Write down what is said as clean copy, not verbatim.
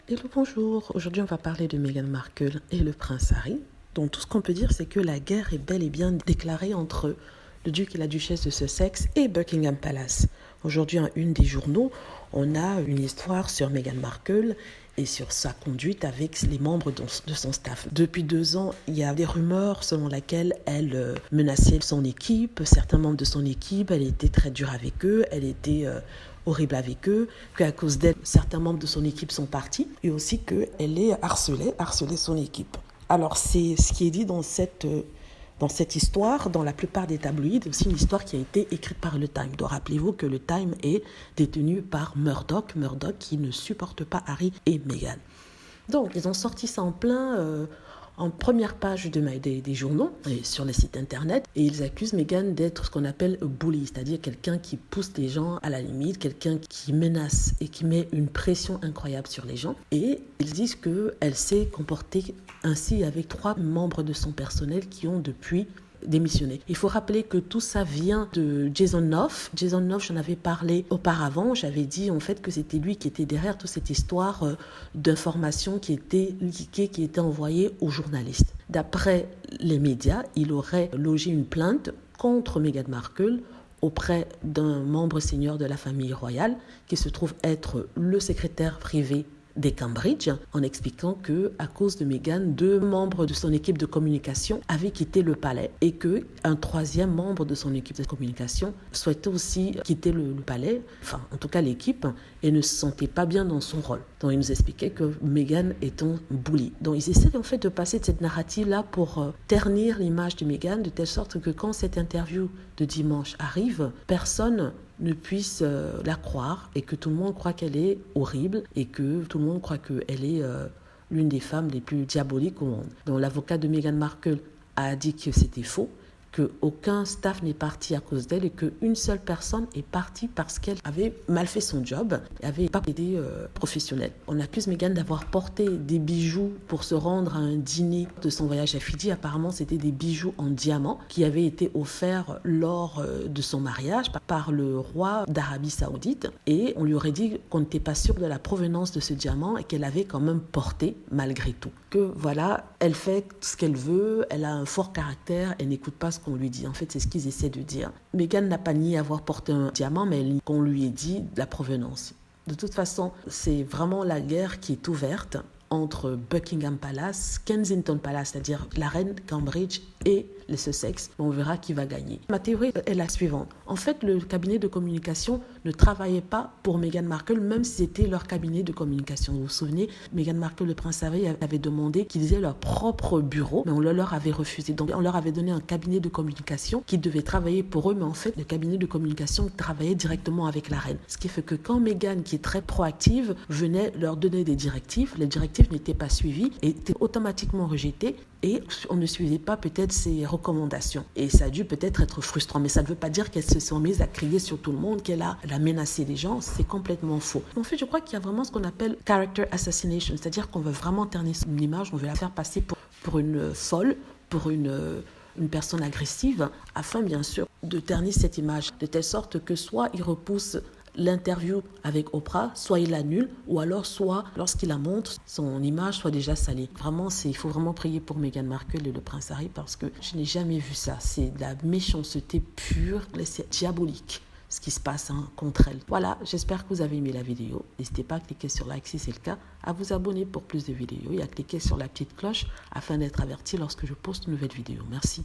Hello, bonjour. Aujourd'hui, on va parler de Meghan Markle et le prince Harry. Donc, tout ce qu'on peut dire, c'est que la guerre est bel et bien déclarée entre le duc et la duchesse de Sussex et Buckingham Palace. Aujourd'hui, en une des journaux, on a une histoire sur Meghan Markle et sur sa conduite avec les membres de son staff. Depuis 2 ans, il y a des rumeurs selon lesquelles elle menaçait son équipe, certains membres de son équipe, elle était très dure avec eux, elle était horrible avec eux, qu'à cause d'elle, certains membres de son équipe sont partis, et aussi qu'elle est harcelée son équipe. Alors c'est ce qui est dit dans cette histoire, dans la plupart des tabloïds, aussi une histoire qui a été écrite par le Time. Donc rappelez-vous que le Time est détenu par Murdoch qui ne supporte pas Harry et Meghan. Donc ils ont sorti ça en première page des journaux et sur les sites internet, et ils accusent Meghan d'être ce qu'on appelle bully, c'est-à-dire quelqu'un qui pousse les gens à la limite, quelqu'un qui menace et qui met une pression incroyable sur les gens. Et ils disent qu'elle s'est comportée ainsi avec 3 membres de son personnel qui ont depuis démissionné. Il faut rappeler que tout ça vient de Jason Knopf. Jason Knopf, j'en avais parlé auparavant. J'avais dit en fait que c'était lui qui était derrière toute cette histoire d'informations qui étaient leakées, qui étaient envoyées aux journalistes. D'après les médias, il aurait logé une plainte contre Meghan Markle auprès d'un membre senior de la famille royale qui se trouve être le secrétaire privé des Cambridge, en expliquant que à cause de Meghan, 2 membres de son équipe de communication avaient quitté le palais et que un 3e membre de son équipe de communication souhaitait aussi quitter le palais, enfin en tout cas l'équipe, et ne se sentait pas bien dans son rôle. Donc il nous expliquait que Meghan est un bully. Donc ils essaient en fait de passer de cette narrative-là pour ternir l'image de Meghan, de telle sorte que quand cette interview de dimanche arrive, personne ne puisse la croire et que tout le monde croit qu'elle est horrible et que tout le monde croit qu'elle est l'une des femmes les plus diaboliques au monde. Donc l'avocat de Meghan Markle a dit que c'était faux, qu'aucun staff n'est parti à cause d'elle et qu'une seule personne est partie parce qu'elle avait mal fait son job et avait pas été professionnelle. On accuse Meghan d'avoir porté des bijoux pour se rendre à un dîner de son voyage à Fidji. Apparemment, c'était des bijoux en diamant qui avaient été offerts lors de son mariage par le roi d'Arabie Saoudite, et on lui aurait dit qu'on n'était pas sûr de la provenance de ce diamant et qu'elle avait quand même porté malgré tout. Que voilà, elle fait ce qu'elle veut, elle a un fort caractère, elle n'écoute pas ce qu'on lui dit. En fait, c'est ce qu'ils essaient de dire. Meghan n'a pas nié avoir porté un diamant, mais qu'on lui ait dit la provenance. De toute façon, c'est vraiment la guerre qui est ouverte entre Buckingham Palace, Kensington Palace, c'est-à-dire la reine Cambridge, et les Sussex. On verra qui va gagner. Ma théorie est la suivante. En fait, le cabinet de communication ne travaillait pas pour Meghan Markle, même si c'était leur cabinet de communication. Vous vous souvenez, Meghan Markle, le prince Harry, avait demandé qu'ils aient leur propre bureau, mais on leur avait refusé. Donc, on leur avait donné un cabinet de communication qui devait travailler pour eux, mais en fait, le cabinet de communication travaillait directement avec la reine. Ce qui fait que quand Meghan, qui est très proactive, venait leur donner des directives, les directives n'étaient pas suivies et étaient automatiquement rejetées, et on ne suivait pas peut-être ses recommandations. Et ça a dû peut-être être frustrant, mais ça ne veut pas dire qu'elle se sont mise à crier sur tout le monde, qu'elle a menacé les gens. C'est complètement faux. En fait, je crois qu'il y a vraiment ce qu'on appelle character assassination, c'est-à-dire qu'on veut vraiment ternir son image, on veut la faire passer pour une folle, pour une personne agressive, afin bien sûr de ternir cette image, de telle sorte que soit il repousse l'interview avec Oprah, soit il l'annule, ou alors soit lorsqu'il la montre, son image soit déjà salie. Vraiment, il faut vraiment prier pour Meghan Markle et le prince Harry, parce que je n'ai jamais vu ça. C'est de la méchanceté pure, c'est diabolique ce qui se passe contre elle. Voilà, j'espère que vous avez aimé la vidéo. N'hésitez pas à cliquer sur like si c'est le cas, à vous abonner pour plus de vidéos et à cliquer sur la petite cloche afin d'être averti lorsque je poste une nouvelle vidéo. Merci.